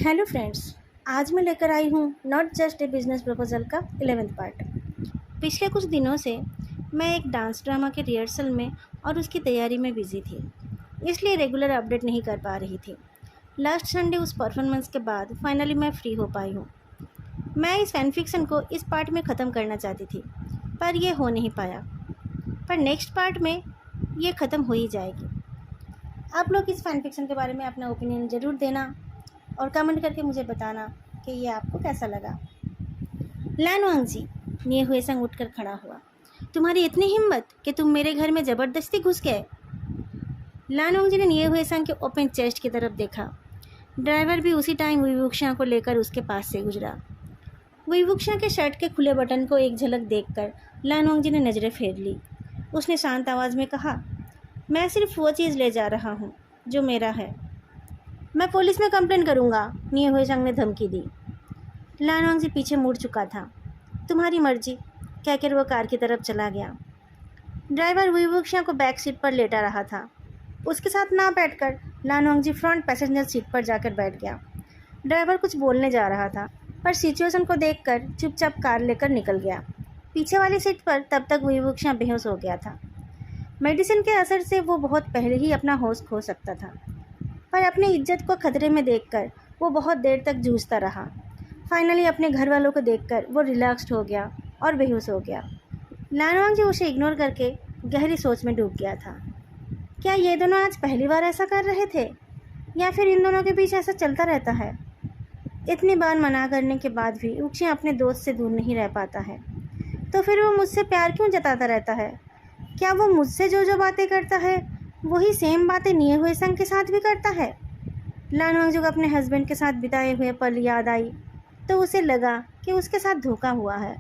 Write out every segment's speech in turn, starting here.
Hello friends. आज मैं लेकर आई हूँ not just a business proposal का 11th पार्ट। पिछले कुछ दिनों से मैं एक डांस ड्रामा के रिहर्सल में और उसकी तैयारी में बिजी थी, इसलिए रेगुलर अपडेट नहीं कर पा रही थी। लास्ट संडे उस परफॉर्मेंस के बाद फाइनली मैं फ्री हो पाई हूँ। मैं इस फैन फिक्शन को इस पार्ट में ख़त्म करना चाहती थी, पर यह हो नहीं पाया। पर नेक्स्ट पार्ट में ये ख़त्म हो ही जाएगी। आप लोग इस फैन फिक्शन के बारे में अपना ओपिनियन ज़रूर देना और कमेंट करके मुझे बताना कि ये आपको कैसा लगा। लानवांग जी, निये हुए संग उठकर खड़ा हुआ। तुम्हारी इतनी हिम्मत कि तुम मेरे घर में ज़बरदस्ती घुस गए। लानवांग जी ने निये हुए संग के ओपन चेस्ट की तरफ देखा। ड्राइवर भी उसी टाइम विवुक्षा को लेकर उसके पास से गुजरा। विवुक्षा के शर्ट के खुले बटन को एक झलक देखकर लानवांग जी ने नज़रें फेर ली। उसने शांत आवाज़ में कहा, मैं सिर्फ वो चीज़ ले जा रहा हूँ जो मेरा है। मैं पुलिस में कंप्लेन करूँगा, निये हुए संग ने धमकी दी। लानवांग जी पीछे मुड़ चुका था। तुम्हारी मर्जी, कहकर वो कार की तरफ चला गया। ड्राइवर विवुक्षा को बैक सीट पर लेटा रहा था। उसके साथ ना बैठकर लानवांग जी फ्रंट पैसेंजर सीट पर जाकर बैठ गया। ड्राइवर कुछ बोलने जा रहा था, पर सिचुएशन को देखकर चुपचाप कार लेकर निकल गया। पीछे वाली सीट पर तब तक विवुक्षा बेहोश हो गया था। मेडिसिन के असर से वो बहुत पहले ही अपना होश खो सकता था, पर अपनी इज्जत को खतरे में देखकर वो बहुत देर तक जूझता रहा। फाइनली अपने घर वालों को देखकर वो रिलैक्स्ड हो गया और बेहोश हो गया। लानवांग जी उसे इग्नोर करके गहरी सोच में डूब गया था। क्या ये दोनों आज पहली बार ऐसा कर रहे थे, या फिर इन दोनों के बीच ऐसा चलता रहता है? इतनी बार मना करने के बाद भी उक्षी अपने दोस्त से दूर नहीं रह पाता है, तो फिर वो मुझसे प्यार क्यों जताता रहता है? क्या वो मुझसे जो बातें करता है वही सेम बातें निये हुए संग के साथ भी करता है? लानवांग जी को अपने हस्बैंड के साथ बिताए हुए पल याद आई तो उसे लगा कि उसके साथ धोखा हुआ है।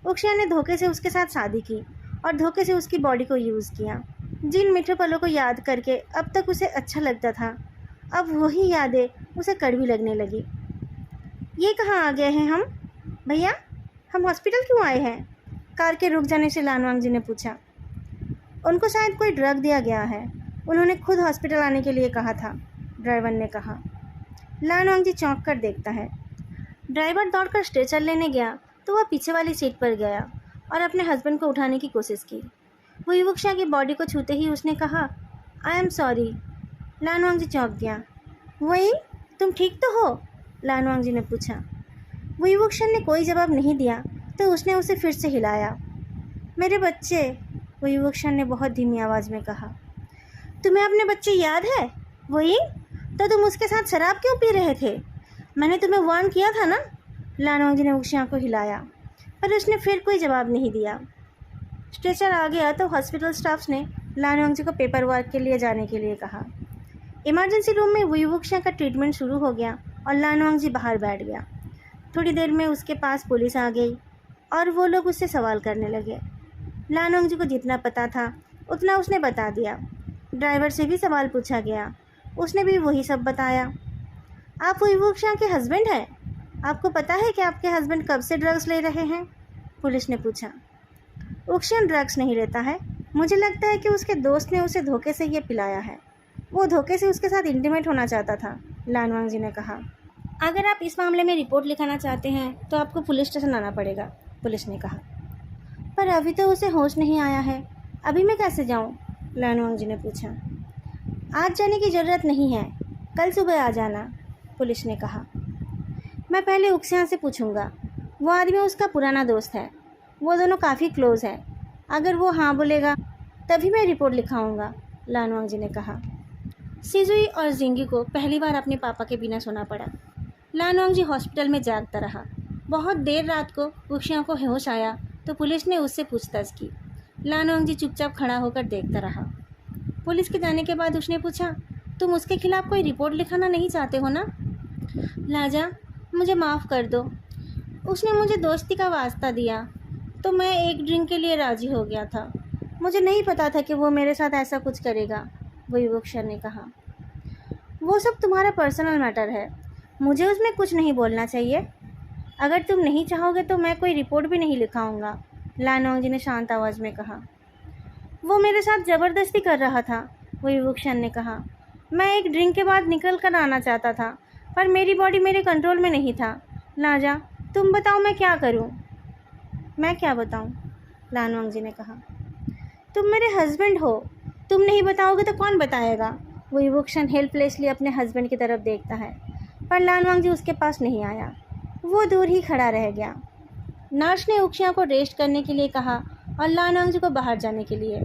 उक्षिया ने धोखे से उसके साथ शादी की और धोखे से उसकी बॉडी को यूज़ किया। जिन मीठे पलों को याद करके अब तक उसे अच्छा लगता था, अब वही यादें उसे कड़वी लगने लगी। ये कहाँ आ गए हैं हम? भैया, हम हॉस्पिटल क्यों आए हैं? कार के रुक जाने से लानवांग जी ने पूछा। उनको शायद कोई ड्रग दिया गया है, उन्होंने खुद हॉस्पिटल आने के लिए कहा था, ड्राइवर ने कहा। लानवांग जी चौंक कर देखता है। ड्राइवर दौड़कर स्ट्रेचर लेने गया तो वह पीछे वाली सीट पर गया और अपने हस्बैंड को उठाने की कोशिश की। वो विवुक्षा की बॉडी को छूते ही उसने कहा, आई एम सॉरी। लानवांग जी चौंक गया। वही, तुम ठीक तो हो? लानवांग जी ने पूछा। विवुक्षा ने कोई जवाब नहीं दिया तो उसने उसे फिर से हिलाया। मेरे बच्चे, विवुक्षा ने बहुत धीमी आवाज़ में कहा। तुम्हें अपने बच्चे याद है? वही, तो तुम उसके साथ शराब क्यों पी रहे थे? मैंने तुम्हें वार्न किया था ना? लानवांग जी ने उक्षिया को हिलाया, पर उसने फिर कोई जवाब नहीं दिया। स्ट्रेचर आ गया तो हॉस्पिटल स्टाफ्स ने लानवांग जी को पेपर वर्क के लिए जाने के लिए कहा। इमरजेंसी रूम में विवुक्षा का ट्रीटमेंट शुरू हो गया और लानवांग जी बाहर बैठ गया। थोड़ी देर में उसके पास पुलिस आ गई और वो लोग उससे सवाल करने लगे। लानवांग जी को जितना पता था उतना उसने बता दिया। ड्राइवर से भी सवाल पूछा गया, उसने भी वही सब बताया। आप विवुक्षा के हस्बैंड हैं? आपको पता है कि आपके हस्बैंड कब से ड्रग्स ले रहे हैं? पुलिस ने पूछा। उक्षियन ड्रग्स नहीं लेता है, मुझे लगता है कि उसके दोस्त ने उसे धोखे से ये पिलाया है। वो धोखे से उसके साथ इंटीमेट होना चाहता था, लानवांग जी ने कहा। अगर आप इस मामले में रिपोर्ट लिखाना चाहते हैं तो आपको पुलिस स्टेशन आना पड़ेगा, पुलिस ने कहा। पर अभी तो उसे होश नहीं आया है, अभी मैं कैसे जाऊं? लानवांग जी ने पूछा। आज जाने की ज़रूरत नहीं है, कल सुबह आ जाना, पुलिस ने कहा। मैं पहले उक्षिया से पूछूंगा, वो आदमी उसका पुराना दोस्त है, वो दोनों काफ़ी क्लोज है। अगर वो हाँ बोलेगा तभी मैं रिपोर्ट लिखाऊंगा, लानवांग जी ने कहा। सिजुई और जिंगी को पहली बार अपने पापा के बिना सोना पड़ा। लानवांग जी हॉस्पिटल में जागता रहा। बहुत देर रात को उक्षिया को होश आया तो पुलिस ने उससे पूछताछ की। लानवांग जी चुपचाप खड़ा होकर देखता रहा। पुलिस के जाने के बाद उसने पूछा, तुम उसके खिलाफ़ कोई रिपोर्ट लिखाना नहीं चाहते हो ना? लाजा, मुझे माफ़ कर दो, उसने मुझे दोस्ती का वास्ता दिया तो मैं एक ड्रिंक के लिए राज़ी हो गया था। मुझे नहीं पता था कि वो मेरे साथ ऐसा कुछ करेगा, विवुक्षा ने कहा। वो सब तुम्हारा पर्सनल मैटर है, मुझे उसमें कुछ नहीं बोलना चाहिए। अगर तुम नहीं चाहोगे तो मैं कोई रिपोर्ट भी नहीं लिखाऊंगा, लानवांग जी ने शांत आवाज़ में कहा। वो मेरे साथ ज़बरदस्ती कर रहा था, विवुक्षा ने कहा। मैं एक ड्रिंक के बाद निकल कर आना चाहता था, पर मेरी बॉडी मेरे कंट्रोल में नहीं था। लाजा, तुम बताओ मैं क्या करूं? मैं क्या बताऊं? लान वांगजी ने कहा। तुम मेरे हस्बैंड हो, तुम नहीं बताओगे तो कौन बताएगा? वो युवक्षण हेल्पलेसली अपने हस्बैंड की तरफ देखता है, पर लान वांगजी उसके पास नहीं आया। वो दूर ही खड़ा रह गया। नर्स ने उक्षिया को रेस्ट करने के लिए कहा और लान वांगजी को बाहर जाने के लिए।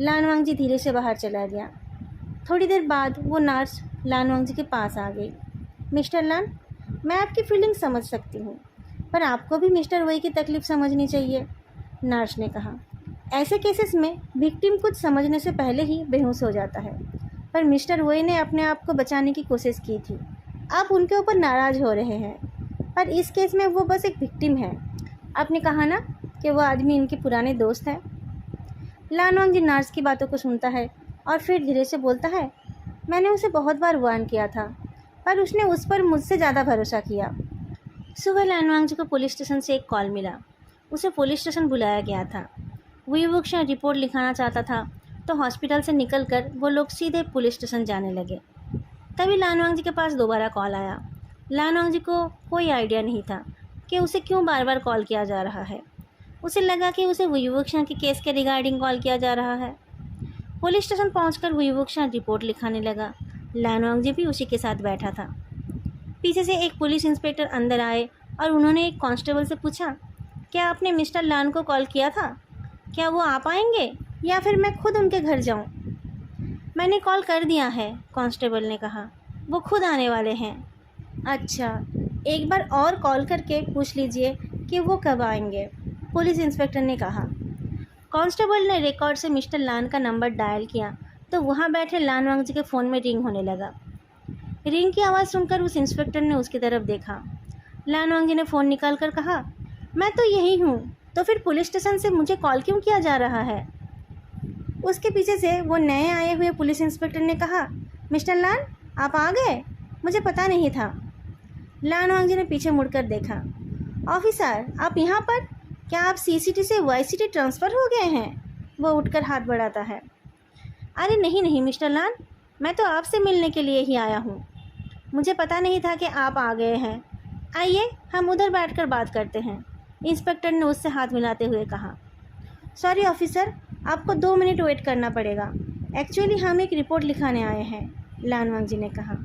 लान वांगजी धीरे से बाहर चला गया। थोड़ी देर बाद वो नर्स लान वांगजी के पास आ गई। मिस्टर लान, मैं आपकी फीलिंग समझ सकती हूँ, पर आपको भी मिस्टर वही की तकलीफ़ समझनी चाहिए, नर्स ने कहा। ऐसे केसेस में विक्टिम कुछ समझने से पहले ही बेहोश हो जाता है, पर मिस्टर वही ने अपने आप को बचाने की कोशिश की थी। आप उनके ऊपर नाराज़ हो रहे हैं, पर इस केस में वो बस एक विक्टिम है। आपने कहा ना कि वो आदमी इनके पुराने दोस्त हैं। लान वांगजी नर्स की बातों को सुनता है और फिर धीरे से बोलता है, मैंने उसे बहुत बार वार्न किया था, पर उसने उस पर मुझसे ज़्यादा भरोसा किया। सुबह लान वांगजी को पुलिस स्टेशन से एक कॉल मिला। उसे पुलिस स्टेशन बुलाया गया था। वो युवक रिपोर्ट लिखाना चाहता था, तो हॉस्पिटल से निकलकर वो लोग सीधे पुलिस स्टेशन जाने लगे। तभी लान वांगजी के पास दोबारा कॉल आया। लान वांगजी को कोई आइडिया नहीं था कि उसे क्यों बार बार कॉल किया जा रहा है। उसे लगा कि उसे वो युवक के केस के रिगार्डिंग कॉल किया जा रहा है। पुलिस स्टेशन पहुंचकर वो युवक रिपोर्ट लिखाने लगा। लान वांगजी भी उसी के साथ बैठा था। पीछे से एक पुलिस इंस्पेक्टर अंदर आए और उन्होंने एक कांस्टेबल से पूछा, क्या आपने मिस्टर लान को कॉल किया था? क्या वो आ पाएंगे या फिर मैं खुद उनके घर जाऊं? मैंने कॉल कर दिया है, कांस्टेबल ने कहा। वो खुद आने वाले हैं। अच्छा, एक बार और कॉल करके पूछ लीजिए कि वो कब आएंगे, पुलिस इंस्पेक्टर ने कहा। कांस्टेबल ने रिकॉर्ड से मिस्टर लान का नंबर डायल किया तो वहाँ बैठे लान वांगजी के फ़ोन में रिंग होने लगा। रिंग की आवाज़ सुनकर उस इंस्पेक्टर ने उसकी तरफ देखा। लान वांगजी ने फ़ोन निकाल कर कहा, मैं तो यही हूँ, तो फिर पुलिस स्टेशन से मुझे कॉल क्यों किया जा रहा है? उसके पीछे से वो नए आए हुए पुलिस इंस्पेक्टर ने कहा, मिस्टर लान, आप आ गए? मुझे पता नहीं था। लान वांगजी ने पीछे मुड़कर देखा। ऑफिसर, आप यहाँ पर? क्या आप सीसीटी से वाईसीटी ट्रांसफ़र हो गए हैं? वो उठकर हाथ बढ़ाता है। अरे नहीं मिस्टर लान, मैं तो आपसे मिलने के लिए ही आया हूँ। मुझे पता नहीं था कि आप आ गए हैं। आइए हम उधर बैठकर बात करते हैं, इंस्पेक्टर ने उससे हाथ मिलाते हुए कहा। सॉरी ऑफिसर, आपको 2 मिनट वेट करना पड़ेगा। एक्चुअली हम एक रिपोर्ट लिखाने आए हैं, लान वांगजी ने कहा।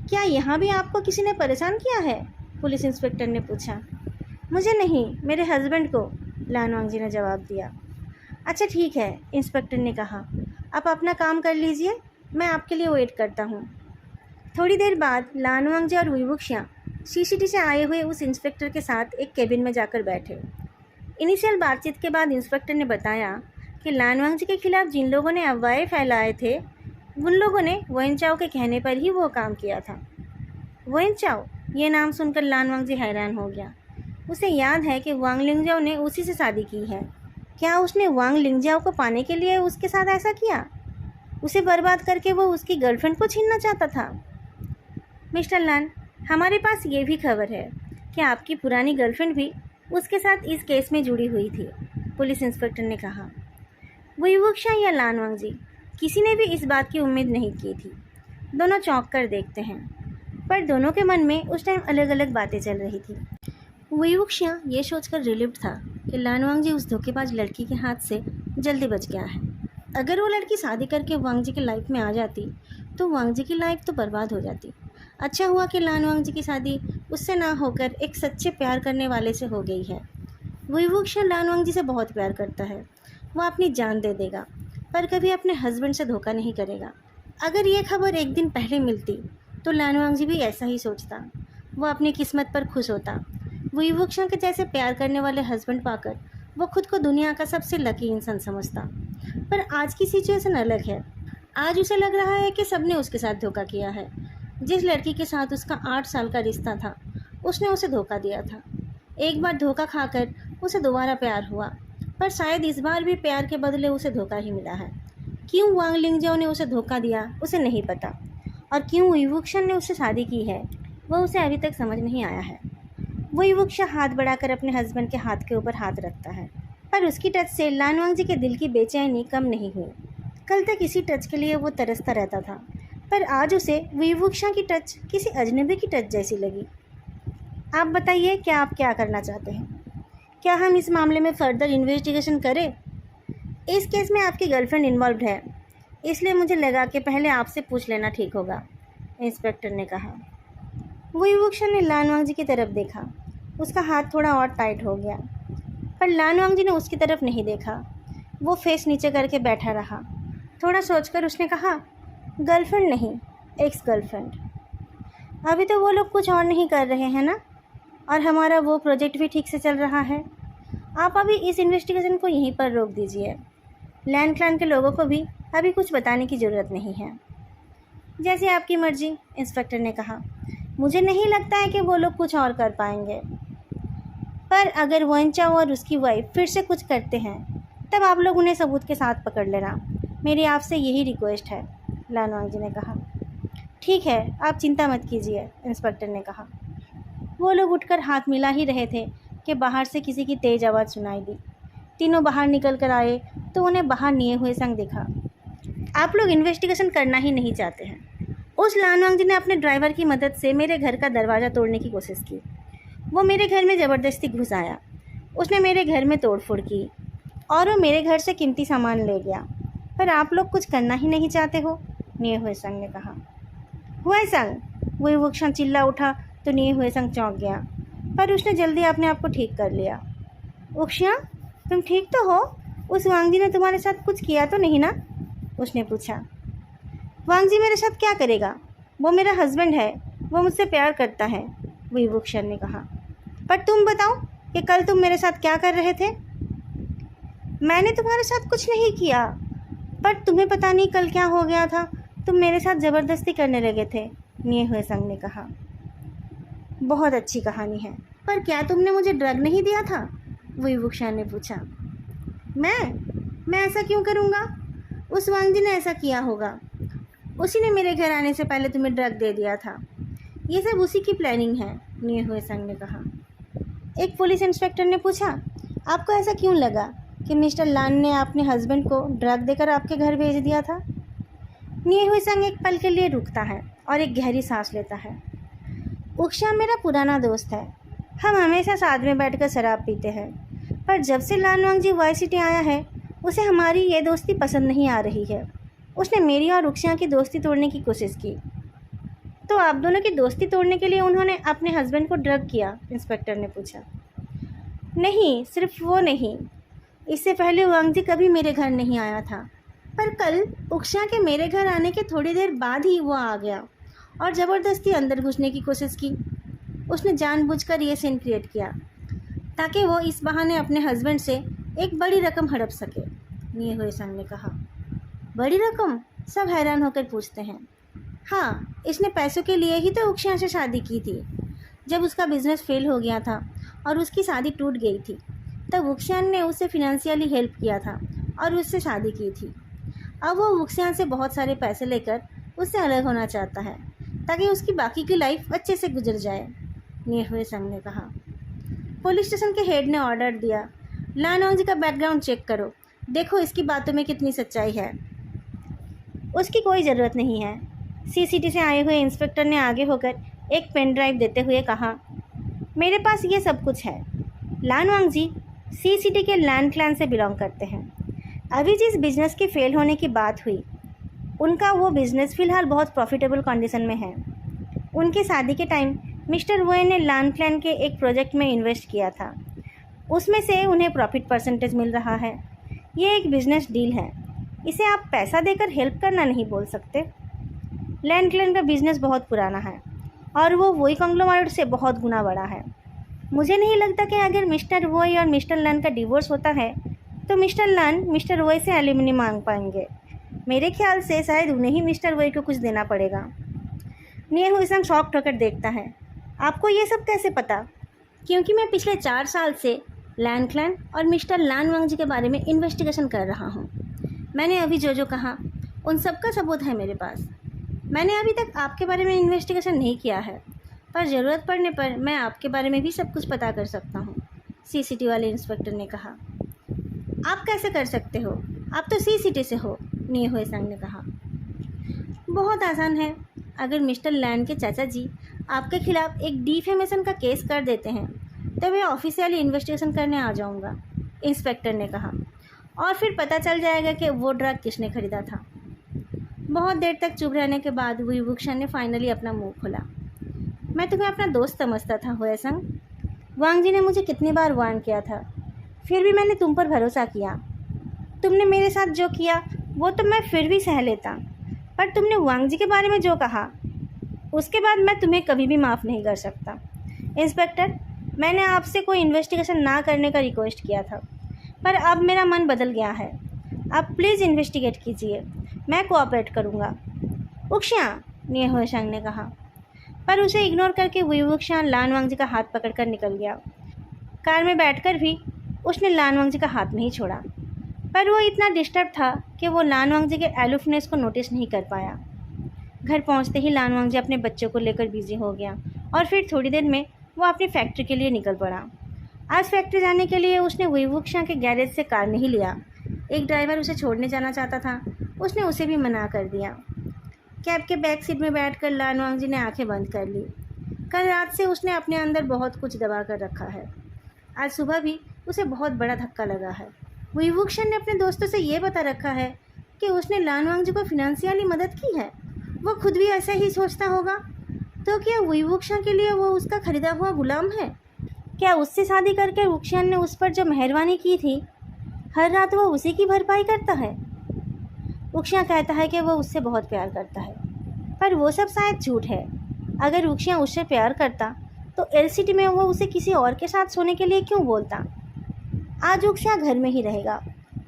क्या यहाँ भी आपको किसी ने परेशान किया है? पुलिस इंस्पेक्टर ने पूछा। मुझे नहीं, मेरे हस्बैंड को, लान वांगजी ने जवाब दिया। अच्छा ठीक है, इंस्पेक्टर ने कहा। आप अपना काम कर लीजिए, मैं आपके लिए वेट करता हूँ। थोड़ी देर बाद लान वांगजी और विवुक्षिया सीसीटी से आए हुए उस इंस्पेक्टर के साथ एक केबिन में जाकर बैठे। इनिशियल बातचीत के बाद इंस्पेक्टर ने बताया कि लान वांगजी के खिलाफ जिन लोगों ने अफवाहें फैलाए थे, उन लोगों ने वेन चाओ के कहने पर ही वो काम किया था। वेन चाओ, ये नाम सुनकर लान वांगजी हैरान हो गया। उसे याद है कि वांग लिंगजाओ ने उसी से शादी की है। क्या उसने वांग लिंगजाओ को पाने के लिए उसके साथ ऐसा किया? उसे बर्बाद करके वो उसकी गर्लफ्रेंड को छीनना चाहता था? मिस्टर लान, हमारे पास ये भी खबर है कि आपकी पुरानी गर्लफ्रेंड भी उसके साथ इस केस में जुड़ी हुई थी, पुलिस इंस्पेक्टर ने कहा। विवुक्षा या लान वांगजी, किसी ने भी इस बात की उम्मीद नहीं की थी। दोनों चौंक कर देखते हैं, पर दोनों के मन में उस टाइम अलग अलग बातें चल रही थी। विवुक्षा ये सोचकर रिलीव्ड था कि लान वांगजी उस धोखेबाज लड़की के हाथ से जल्दी बच गया है। अगर वो लड़की शादी करके वांगजी की लाइफ में आ जाती तो वांगजी की लाइफ तो बर्बाद हो जाती। अच्छा हुआ कि लान वांगजी की शादी उससे ना होकर एक सच्चे प्यार करने वाले से हो गई है। विवुक्षा लान वांगजी से बहुत प्यार करता है। वो अपनी जान दे देगा, पर कभी अपने हस्बैंड से धोखा नहीं करेगा। अगर ये खबर एक दिन पहले मिलती तो लान वांगजी भी ऐसा ही सोचता। वो अपनी किस्मत पर खुश होता। विवुक्षा के जैसे प्यार करने वाले हस्बैंड पाकर वो खुद को दुनिया का सबसे लकी इंसान समझता। पर आज की सिचुएशन अलग है। आज उसे लग रहा है कि सबने उसके साथ धोखा किया है। जिस लड़की के साथ उसका 8 साल का रिश्ता था, उसने उसे धोखा दिया था। एक बार धोखा खाकर उसे दोबारा प्यार हुआ, पर शायद इस बार भी प्यार के बदले उसे धोखा ही मिला है। क्यों वांग लिंगजाओ ने उसे धोखा दिया उसे नहीं पता, और क्यों विवुक्षा ने उससे शादी की है वो उसे अभी तक समझ नहीं आया है। वो विवुक्षा हाथ बढ़ाकर अपने हस्बैंड के हाथ के ऊपर हाथ रखता है, पर उसकी टच से लान वांगजी के दिल की बेचैनी कम नहीं हुई। कल तक इसी टच के लिए वो तरसता रहता था, पर आज उसे विवुक्षा की टच किसी अजनबी की टच जैसी लगी। आप बताइए, क्या आप क्या करना चाहते हैं? क्या हम इस मामले में फर्दर इन्वेस्टिगेशन करें? इस केस में आपकी गर्लफ्रेंड इन्वॉल्व है, इसलिए मुझे लगा कि पहले आपसे पूछ लेना ठीक होगा, इंस्पेक्टर ने कहा। विवुक्षा ने लानवांग जी की तरफ देखा। उसका हाथ थोड़ा और टाइट हो गया, पर लानवांग जी ने उसकी तरफ नहीं देखा। वो फेस नीचे करके बैठा रहा। थोड़ा सोचकर उसने कहा, गर्लफ्रेंड नहीं, एक्स गर्लफ्रेंड। अभी तो वो लोग कुछ और नहीं कर रहे हैं ना, और हमारा वो प्रोजेक्ट भी ठीक से चल रहा है। आप अभी इस इन्वेस्टिगेशन को यहीं पर रोक दीजिए। लैंड क्लैन के लोगों को भी अभी कुछ बताने की ज़रूरत नहीं है। जैसे आपकी मर्जी, इंस्पेक्टर ने कहा। मुझे नहीं लगता है कि वो लोग कुछ और कर पाएंगे, पर अगर वंचाओ और उसकी वाइफ फिर से कुछ करते हैं तब आप लोग उन्हें सबूत के साथ पकड़ लेना। मेरी आपसे यही रिक्वेस्ट है, लानवांग जी ने कहा। ठीक है, आप चिंता मत कीजिए, इंस्पेक्टर ने कहा। वो लोग उठकर हाथ मिला ही रहे थे कि बाहर से किसी की तेज़ आवाज़ सुनाई दी। तीनों बाहर निकल कर आए तो उन्हें बाहर निए हुए संग दिखा। आप लोग इन्वेस्टिगेशन करना ही नहीं चाहते हैं। उस लानवांग जी ने अपने ड्राइवर की मदद से मेरे घर का दरवाज़ा तोड़ने की कोशिश की। वो मेरे घर में ज़बरदस्ती घुस आया। उसने मेरे घर में तोड़फोड़ की और वो मेरे घर से कीमती सामान ले गया। पर आप लोग कुछ करना ही नहीं चाहते हो, निए हुए संग ने कहा। हुए संग, वही वुक्षा चिल्ला उठा तो निए हुए संग चौंक गया, पर उसने जल्दी अपने आप को ठीक कर लिया। उक्षिया, तुम ठीक तो हो? उस वांग जी ने तुम्हारे साथ कुछ किया तो नहीं ना? उसने पूछा। वांग जी मेरे साथ क्या करेगा? वो मेरा हस्बैंड है, वो मुझसे प्यार करता है, विभूषण ने कहा। पर तुम बताओ कि कल तुम मेरे साथ क्या कर रहे थे? मैंने तुम्हारे साथ कुछ नहीं किया, पर तुम्हें पता नहीं कल क्या हो गया था। तुम मेरे साथ ज़बरदस्ती करने लगे थे, निए हुए संग ने कहा। बहुत अच्छी कहानी है, पर क्या तुमने मुझे ड्रग नहीं दिया था? विभूषण ने पूछा। मैं ऐसा क्यों करूँगा? उस वांग जी ने ऐसा किया होगा। उसी ने मेरे घर आने से पहले तुम्हें ड्रग दे दिया था। ये सब उसी की प्लानिंग है, निए हुए संग ने कहा। एक पुलिस इंस्पेक्टर ने पूछा, आपको ऐसा क्यों लगा कि मिस्टर लान ने अपने हस्बैंड को ड्रग देकर आपके घर भेज दिया था? निए हुए संग एक पल के लिए रुकता है और एक गहरी सांस लेता है। उक्षा मेरा पुराना दोस्त है। हम हमेशा साथ में बैठकर शराब पीते हैं, पर जब से लानवांग जी वाई सिटी आया है उसे हमारी ये दोस्ती पसंद नहीं आ रही है। उसने मेरी और उक्षा की दोस्ती तोड़ने की कोशिश की। तो आप दोनों की दोस्ती तोड़ने के लिए उन्होंने अपने हस्बैंड को ड्रग किया? इंस्पेक्टर ने पूछा। नहीं, सिर्फ वो नहीं, इससे पहले वांग जी कभी मेरे घर नहीं आया था, पर कल उक्षा के मेरे घर आने के थोड़ी देर बाद ही वो आ गया और ज़बरदस्ती अंदर घुसने की कोशिश की। उसने जानबूझकर ये सीन क्रिएट किया ताकि वो इस बहाने अपने हस्बैंड से एक बड़ी रकम हड़प सके, निए हुए संग ने कहा। बड़ी रकम? सब हैरान होकर पूछते हैं। हाँ, इसने पैसों के लिए ही तो उक्षा से शादी की थी। जब उसका बिजनेस फेल हो गया था और उसकी शादी टूट गई थी, तब वुक्सियान ने उसे फिनेंशियली हेल्प किया था और उससे शादी की थी। अब वो वुक्सियान से बहुत सारे पैसे लेकर उससे अलग होना चाहता है ताकि उसकी बाकी की लाइफ अच्छे से गुजर जाए, निए हुए संग ने कहा। पुलिस स्टेशन के हेड ने ऑर्डर दिया, लानवांग जी का बैकग्राउंड चेक करो, देखो इसकी बातों में कितनी सच्चाई है। उसकी कोई ज़रूरत नहीं है, सीसीटी से आए हुए इंस्पेक्टर ने आगे होकर एक पेन ड्राइव देते हुए कहा। मेरे पास ये सब कुछ है। लानवांग जी सीसीटी के लैंड क्लैन से बिलोंग करते हैं। अभी जिस बिजनेस के फेल होने की बात हुई, उनका वो बिजनेस फ़िलहाल बहुत प्रॉफिटेबल कंडीशन में है। उनकी शादी के टाइम मिस्टर वोए ने लैंड क्लैन के एक प्रोजेक्ट में इन्वेस्ट किया था, उसमें से उन्हें प्रॉफिट परसेंटेज मिल रहा है। ये एक बिजनेस डील है, इसे आप पैसा देकर हेल्प करना नहीं बोल सकते। लैंड क्लैन का बिजनेस बहुत पुराना है और वो वोई कंग्लोमरेट से बहुत गुना बड़ा है। मुझे नहीं लगता कि अगर मिस्टर वोई और मिस्टर लान का डिवोर्स होता है तो मिस्टर लान मिस्टर वोई से एलिमनी मांग पाएंगे। मेरे ख्याल से शायद उन्हें ही मिस्टर वोई को कुछ देना पड़ेगा। निए हुए संग शॉक होकर देखता है। आपको ये सब कैसे पता? क्योंकि मैं पिछले 4 साल से लैंड क्लैन और मिस्टर लानवांग जी के बारे में इन्वेस्टिगेशन कर रहा हूँ। मैंने अभी जो कहा उन सब का सबूत है मेरे पास। मैंने अभी तक आपके बारे में इन्वेस्टिगेशन नहीं किया है, पर ज़रूरत पड़ने पर मैं आपके बारे में भी सब कुछ पता कर सकता हूँ, सीसीटी वाले इंस्पेक्टर ने कहा। आप कैसे कर सकते हो? आप तो सीसीटी से हो, निए हुए संग ने कहा। बहुत आसान है। अगर मिस्टर लैन के चाचा जी आपके खिलाफ एक डिफेमेशन का केस कर देते हैं तो मैं ऑफिशियली इन्वेस्टिगेशन करने आ जाऊंगा, इंस्पेक्टर ने कहा, और फिर पता चल जाएगा कि वो ड्रग किसने खरीदा था। बहुत देर तक चुप रहने के बाद वुईवुक्शन ने फाइनली अपना मुंह खोला। मैं तुम्हें अपना दोस्त समझता था हुएसंग। वांग जी ने मुझे कितनी बार वार्न किया था, फिर भी मैंने तुम पर भरोसा किया। तुमने मेरे साथ जो किया वो तो मैं फिर भी सह लेता, पर तुमने वांग जी के बारे में जो कहा उसके बाद मैं तुम्हें कभी भी माफ़ नहीं कर सकता। इंस्पेक्टर, मैंने आपसे कोई इन्वेस्टिगेशन ना करने का रिक्वेस्ट किया था, पर अब मेरा मन बदल गया है। आप प्लीज़ इन्वेस्टिगेट कीजिए, मैं कोऑपरेट करूँगा। उक्शियाँ, ने हुएसंग ने कहा, पर उसे इग्नोर करके वुईवुक्शियाँ लान वांग जी का हाथ पकड़कर निकल गया। कार में बैठकर भी उसने लान वांग जी का हाथ नहीं छोड़ा, पर वो इतना डिस्टर्ब था कि वो लान वांग जी के एलुफनेस को नोटिस नहीं कर पाया। घर पहुंचते ही लान वांग जी अपने बच्चों को लेकर बिजी हो गया और फिर थोड़ी देर में वो अपनी फैक्ट्री के लिए निकल पड़ा। आज फैक्ट्री जाने के लिए उसने वुईवुक्शियाँ के गैरेज से कार नहीं लिया। एक ड्राइवर उसे छोड़ने जाना चाहता था, उसने उसे भी मना कर दिया। कैब के बैक सीट में बैठकर लान वांग जी ने आंखें बंद कर ली। कल रात से उसने अपने अंदर बहुत कुछ दबा कर रखा है। आज सुबह भी उसे बहुत बड़ा धक्का लगा है। वुईवुक्शियाँ ने अपने दोस्तों से ये बता रखा है कि उसने लान वांग जी को फिनेंशियली मदद की है। वो खुद भी ऐसा ही सोचता होगा, तो क्या वुईवुक्शियाँ के लिए वो उसका खरीदा हुआ गुलाम है? क्या उससे शादी करके वुक्शियाँ ने उस पर जो मेहरबानी की थी, हर रात वो उसी की भरपाई करता है? वुक्शियाँ कहता है कि वो उससे बहुत प्यार करता है, पर वो सब शायद झूठ है। अगर वुक्शियाँ उससे प्यार करता तो एलसीटी में वो उसे किसी और के साथ सोने के लिए क्यों बोलता? आज वुक्शियाँ घर में ही रहेगा,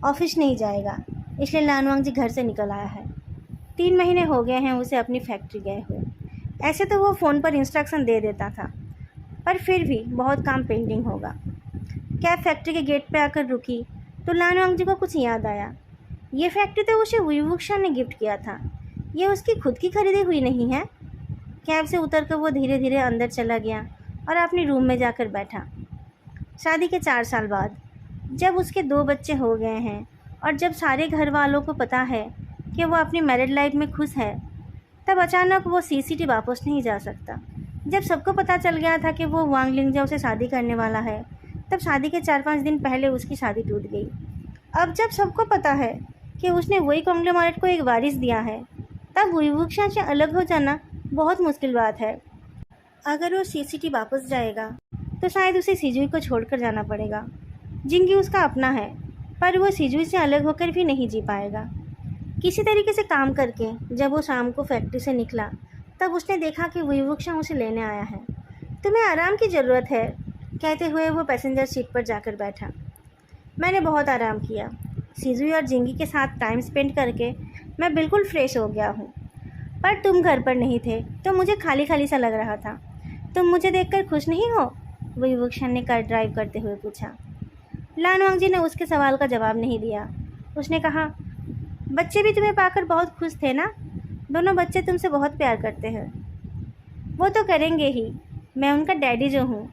ऑफिस नहीं जाएगा, इसलिए लान वांग जी घर से निकल आया है। 3 महीने हो गए हैं उसे अपनी फैक्ट्री गए हुए। ऐसे तो वो फ़ोन पर इंस्ट्रक्शन दे देता था, पर फिर भी बहुत काम पेंडिंग होगा। कैब फैक्ट्री के गेट पे आकर रुकी तो लान वांग जी को कुछ याद आया। ये फैक्ट्री तो उसे वुईवुक्शियाँ ने गिफ्ट किया था, ये उसकी खुद की खरीदी हुई नहीं है। कैब से उतरकर वो धीरे धीरे अंदर चला गया और अपने रूम में जाकर बैठा। शादी के 4 साल बाद, जब उसके 2 बच्चे हो गए हैं और जब सारे घर वालों को पता है कि वो अपनी मैरिड लाइफ में खुश है, तब अचानक वो सीसीटी वापस नहीं जा सकता। जब सबको पता चल गया था कि वो वांग लिंगजाओ से शादी करने वाला है, तब शादी के 4-5 दिन पहले उसकी शादी टूट गई। अब जब सबको पता है कि उसने वही कॉन्ग्लोमरेट को एक वारिस दिया है, तब वुईवुक्शियाँ से अलग हो जाना बहुत मुश्किल बात है। अगर वो सीसीटी वापस जाएगा तो शायद उसे सिजुई को छोड़कर जाना पड़ेगा। जिंगी उसका अपना है, पर वो सिजुई से अलग होकर भी नहीं जी पाएगा। किसी तरीके से काम करके जब वो शाम को फैक्ट्री से निकला, तब उसने देखा कि वुईवुक्शियाँ उसे लेने आया है। तुम्हें आराम की ज़रूरत है, कहते हुए वो पैसेंजर सीट पर जाकर बैठा। मैंने बहुत आराम किया। सिजुई और जिंगी के साथ टाइम स्पेंड करके मैं बिल्कुल फ्रेश हो गया हूँ। पर तुम घर पर नहीं थे तो मुझे खाली खाली सा लग रहा था। तुम मुझे देखकर खुश नहीं हो? वुईवुक्शियाँ ने कार ड्राइव करते हुए पूछा। लान वांग जी ने उसके सवाल का जवाब नहीं दिया। उसने कहा, बच्चे भी तुम्हें पाकर बहुत खुश थे ना? दोनों बच्चे तुमसे बहुत प्यार करते हैं। वो तो करेंगे ही, मैं उनका डैडी जो हूँ,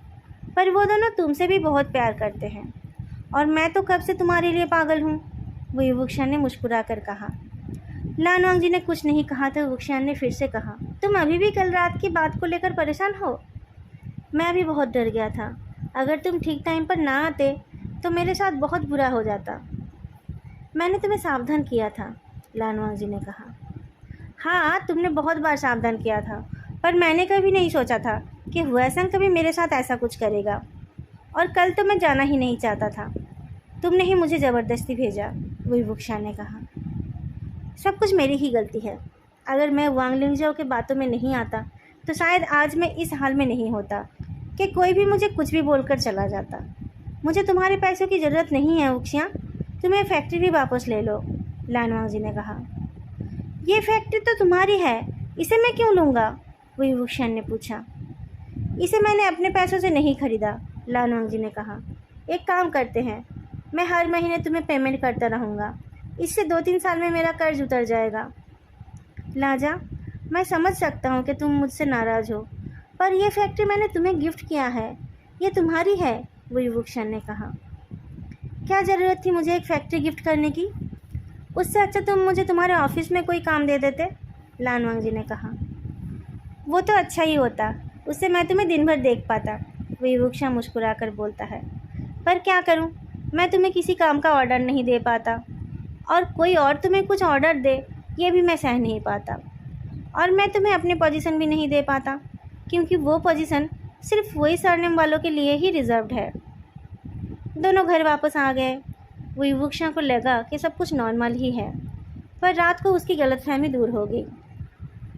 पर वो दोनों तुमसे भी बहुत प्यार करते हैं, और मैं तो कब से तुम्हारे लिए पागल हूँ, वुईवुक्शियाँ ने मुस्कुरा कर कहा। लान वांग जी ने कुछ नहीं कहा तो वुईवुक्शियाँ ने फिर से कहा, तुम अभी भी कल रात की बात को लेकर परेशान हो? मैं भी बहुत डर गया था। अगर तुम ठीक टाइम पर ना आते तो मेरे साथ बहुत बुरा हो जाता। मैंने तुम्हें सावधान किया था, लान वांग जी ने कहा। हाँ, तुमने बहुत बार सावधान किया था, पर मैंने कभी नहीं सोचा था कि हुएसंग कभी मेरे साथ ऐसा कुछ करेगा। और कल तो मैं जाना ही नहीं चाहता था, तुमने ही मुझे ज़बरदस्ती भेजा, वुईवुक्शियाँ ने कहा। सब कुछ मेरी ही गलती है। अगर मैं वांग लिंगजाओ के बातों में नहीं आता तो शायद आज मैं इस हाल में नहीं होता कि कोई भी मुझे कुछ भी बोलकर चला जाता। मुझे तुम्हारे पैसों की ज़रूरत नहीं है वुईवुक्शियाँ, तुम्हें फैक्ट्री भी वापस ले लो, लान वांग जी ने कहा। ये फैक्ट्री तो तुम्हारी है, इसे मैं क्यों लूँगा, वुईवुक्शियाँ ने पूछा। इसे मैंने अपने पैसों से नहीं खरीदा, लान वांग जी ने कहा। एक काम करते हैं, मैं हर महीने तुम्हें पेमेंट करता रहूँगा। इससे 2-3 साल में मेरा कर्ज उतर जाएगा। लाजा, मैं समझ सकता हूँ कि तुम मुझसे नाराज़ हो, पर यह फैक्ट्री मैंने तुम्हें गिफ्ट किया है, ये तुम्हारी है, वुईवुक्शियाँ ने कहा। क्या ज़रूरत थी मुझे एक फैक्ट्री गिफ्ट करने की? उससे अच्छा तुम मुझे तुम्हारे ऑफिस में कोई काम दे देते। लानवांग जी ने कहा। वो तो अच्छा ही होता, उससे मैं तुम्हें दिन भर देख पाता, विवुक्षा मुस्कुराकर बोलता है। पर क्या करूं, मैं तुम्हें किसी काम का ऑर्डर नहीं दे पाता, और कोई और तुम्हें कुछ ऑर्डर दे ये भी मैं सह नहीं पाता। और मैं तुम्हें अपने पोजीशन भी नहीं दे पाता, क्योंकि वो पोजीशन सिर्फ वही सरनेम वालों के लिए ही रिजर्व्ड है। दोनों घर वापस आ गए। विवुक्षा को लगा कि सब कुछ नॉर्मल ही है, पर रात को उसकी गलतफहमी दूर हो गई।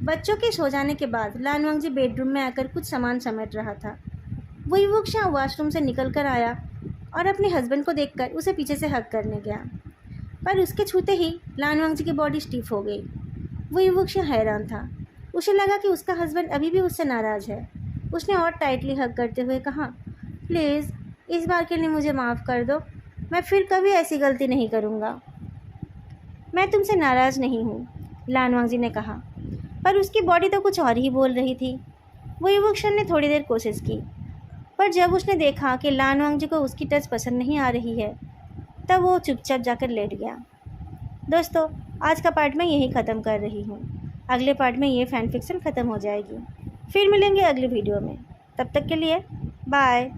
बच्चों के सो जाने के बाद लानवांग जी बेडरूम में आकर कुछ सामान समेट रहा था। विवुक्षा वॉशरूम से निकल कर आया और अपने हस्बैंड को देखकर उसे पीछे से हग करने गया, पर उसके छूते ही लानवांग जी की बॉडी स्टिफ हो गई। विवुक्षा हैरान था। उसे लगा कि उसका हस्बैंड अभी भी उससे नाराज़ है। उसने और टाइटली हग करते हुए कहा, प्लीज़ इस बार के लिए मुझे माफ़ कर दो, मैं फिर कभी ऐसी गलती नहीं करूँगा। मैं तुमसे नाराज़ नहीं हूँ, लानवांग जी ने कहा, पर उसकी बॉडी तो कुछ और ही बोल रही थी। विवुक्षा ने थोड़ी देर कोशिश की, पर जब उसने देखा कि लानवांग जी को उसकी टच पसंद नहीं आ रही है, तब वो चुपचाप जाकर लेट गया। दोस्तों, आज का पार्ट मैं यहीं ख़त्म कर रही हूँ। अगले पार्ट में ये फ़ैन फिक्शन ख़त्म हो जाएगी। फिर मिलेंगे अगली वीडियो में। तब तक के लिए बाय।